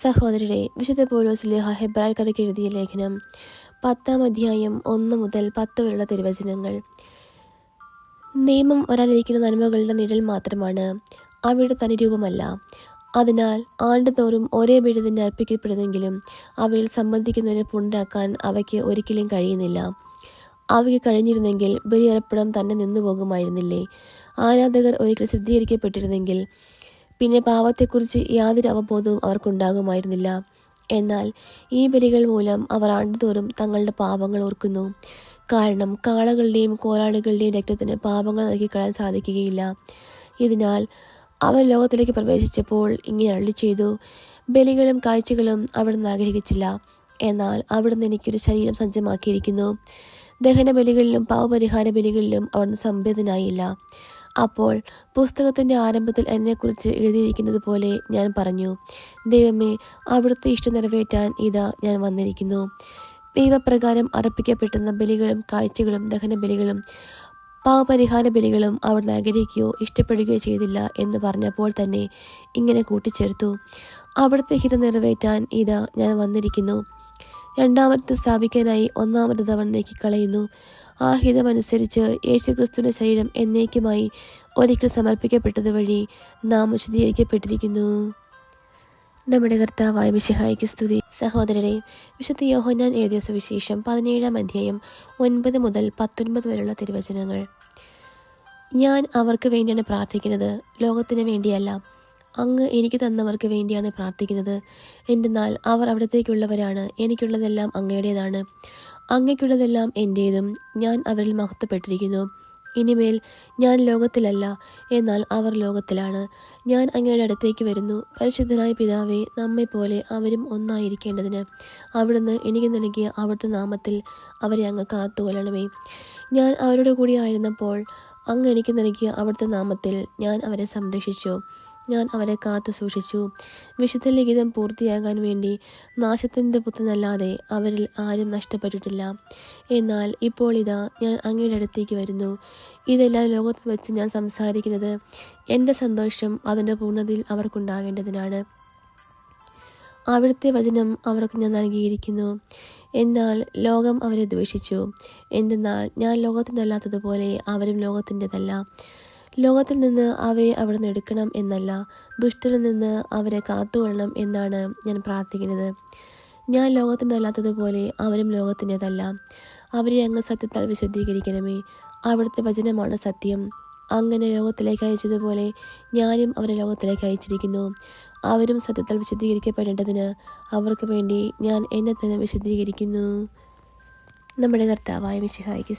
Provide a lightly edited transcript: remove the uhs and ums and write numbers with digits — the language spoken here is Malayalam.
സഹോദരരെ, വിശുദ്ധ പൗലോസ് ശ്ലീഹ ഹെബ്രായർക്കാർക്ക് എഴുതിയ ലേഖനം 10-ാം അധ്യായം 1 മുതൽ 10 വരെയുള്ള തിരുവചനങ്ങൾ. നിയമം വരാനിരിക്കുന്ന നന്മകളുടെ നിഴൽ മാത്രമാണ്, അവയുടെ തനിരൂപമല്ല. അതിനാൽ ആണ്ടുതോറും ഒരേ ബലി തന്നെ അർപ്പിക്കപ്പെടുന്നെങ്കിലും അവയിൽ സംബന്ധിക്കുന്നവരെ പുണ്യരാക്കാൻ അവയ്ക്ക് ഒരിക്കലും കഴിയുന്നില്ല. അവയ്ക്ക് കഴിഞ്ഞിരുന്നെങ്കിൽ ബലിയർപ്പണം തന്നെ നിന്നുപോകുമായിരുന്നില്ലേ? ആരാധകർ ഒരിക്കൽ ശുദ്ധീകരിക്കപ്പെട്ടിരുന്നെങ്കിൽ പിന്നെ പാപത്തെക്കുറിച്ച് യാതൊരു അവബോധവും അവർക്കുണ്ടാകുമായിരുന്നില്ല. എന്നാൽ ഈ ബലികൾ മൂലം അവർ ആണ്ടുതോറും തങ്ങളുടെ പാപങ്ങൾ ഓർക്കുന്നു. കാരണം കാളകളുടെയും കോലാടുകളുടെയും രക്തത്തിന് പാപങ്ങൾ നൽകിക്കളയാൻ സാധിക്കുകയില്ല. ഇതിനാൽ അവർ ലോകത്തിലേക്ക് പ്രവേശിച്ചപ്പോൾ ഇങ്ങനെ അരുളി ചെയ്തു: ബലികളും കാഴ്ചകളും അവിടുന്ന് ആഗ്രഹിച്ചില്ല, എന്നാൽ അവിടുന്ന് എനിക്കൊരു ശരീരം സജ്ജമാക്കിയിരിക്കുന്നു. ദഹന ബലികളിലും പാവപരിഹാര ബലികളിലും അവിടുന്ന് സംപ്രീതനായില്ല. അപ്പോൾ പുസ്തകത്തിൻ്റെ ആരംഭത്തിൽ എന്നെക്കുറിച്ച് എഴുതിയിരിക്കുന്നത് പോലെ ഞാൻ പറഞ്ഞു: ദൈവമേ, അവിടുത്തെ ഇഷ്ടം നിറവേറ്റാൻ ഇതാ ഞാൻ വന്നിരിക്കുന്നു. ദൈവപ്രകാരം അർപ്പിക്കപ്പെട്ടുന്ന ബലികളും കാഴ്ചകളും ദഹന ബലികളും പാവപരിഹാര ബലികളും അവിടുന്ന് ആഗ്രഹിക്കുകയോ ഇഷ്ടപ്പെടുകയോ ചെയ്തില്ല എന്ന് പറഞ്ഞപ്പോൾ തന്നെ ഇങ്ങനെ കൂട്ടിച്ചേർത്തു: അവിടുത്തെ ഹിതം നിറവേറ്റാൻ ഇതാ ഞാൻ വന്നിരിക്കുന്നു. രണ്ടാമത് സ്ഥാപിക്കാനായി ഒന്നാമത് അവൻ നീക്കിക്കളയുന്നു. ആ ഹിതമനുസരിച്ച് യേശുക്രിസ്തുവിന്റെ ശരീരം എന്നേക്കുമായി ഒരിക്കൽ സമർപ്പിക്കപ്പെട്ടത് വഴി നാം വിശദീകരിക്കപ്പെട്ടിരിക്കുന്നു. നമ്മുടെ കർത്താവായ മിശിഹായ്ക്ക് സ്തുതി. സഹോദരരെ, വിശുദ്ധ യോഹന്നാൻ എഴുതിയ സുവിശേഷം 17-ാം അധ്യായം 9 മുതൽ 19 വരെയുള്ള തിരുവചനങ്ങൾ. ഞാൻ അവർക്ക് വേണ്ടിയാണ് പ്രാർത്ഥിക്കുന്നത്, ലോകത്തിന് വേണ്ടിയല്ല. അങ്ങ് എനിക്ക് തന്നവർക്ക് വേണ്ടിയാണ് പ്രാർത്ഥിക്കുന്നത്. എന്തെന്നാൽ അവർ അവിടത്തേക്കുള്ളവരാണ്. എനിക്കുള്ളതെല്ലാം അങ്ങയുടേതാണ്, അങ്ങയ്ക്കുള്ളതെല്ലാം എൻ്റേതും. ഞാൻ അവരിൽ മഹത്വപ്പെട്ടിരിക്കുന്നു. ഇനിമേൽ ഞാൻ ലോകത്തിലല്ല, എന്നാൽ അവർ ലോകത്തിലാണ്. ഞാൻ അങ്ങയുടെ അടുത്തേക്ക് വരുന്നു. പരിശുദ്ധനായ പിതാവേ, നമ്മെപ്പോലെ അവരും ഒന്നായിരിക്കേണ്ടതിന് അവിടുന്ന് എനിക്ക് നൽകിയ അവിടുത്തെ നാമത്തിൽ അവരെ അങ്ങ് കാത്തുകൊള്ളണമേ. ഞാൻ അവരുടെ കൂടി ആയിരുന്നപ്പോൾ അങ്ങ് എനിക്ക് നൽകിയ അവിടുത്തെ നാമത്തിൽ ഞാൻ അവരെ സംരക്ഷിച്ചു. ഞാൻ അവരെ കാത്തു സൂക്ഷിച്ചു. വിശുദ്ധ ലിഖിതം പൂർത്തിയാകാൻ വേണ്ടി നാശത്തിൻ്റെ പുത്രനല്ലാതെ അവരിൽ ആരും നഷ്ടപ്പെട്ടിട്ടില്ല. എന്നാൽ ഇപ്പോൾ ഇതാ ഞാൻ അങ്ങയുടെ അടുത്തേക്ക് വരുന്നു. ഇതെല്ലാം ലോകത്ത് വെച്ച് ഞാൻ സംസാരിക്കുന്നത് എൻ്റെ സന്തോഷം അതിൻ്റെ പൂർണ്ണതയിൽ അവർക്കുണ്ടാകേണ്ടതിനാണ്. അവിടുത്തെ വചനം അവർക്ക് ഞാൻ നൽകിയിരിക്കുന്നു. എന്നാൽ ലോകം അവരെ ദ്വേഷിച്ചു. എന്തെന്നാൽ ഞാൻ ലോകത്തിനല്ലാത്തതുപോലെ അവരും ലോകത്തിൻ്റെതല്ല. ലോകത്തിൽ നിന്ന് അവരെ അവിടുന്ന് എടുക്കണം എന്നല്ല, ദുഷ്ടനിൽ നിന്ന് അവരെ കാത്തുകൊള്ളണം എന്നാണ് ഞാൻ പ്രാർത്ഥിക്കുന്നത്. ഞാൻ ലോകത്തിനല്ലാത്തതുപോലെ അവരും ലോകത്തിൻ്റെതല്ല. അവരെ അങ്ങ് സത്യത്താൽ വിശുദ്ധീകരിക്കണമേ. അവിടുത്തെ വചനമാണ് സത്യം. അങ്ങനെ ലോകത്തിലേക്ക് അയച്ചതുപോലെ ഞാനും അവരെ ലോകത്തിലേക്ക് അയച്ചിരിക്കുന്നു. അവരും സത്യത്താൽ വിശുദ്ധീകരിക്കപ്പെടേണ്ടതിന് അവർക്ക് വേണ്ടി ഞാൻ എന്നെ തന്നെ വിശുദ്ധീകരിക്കുന്നു. നമ്മുടെ കർത്താവായ മിശിഹായ്ക്ക്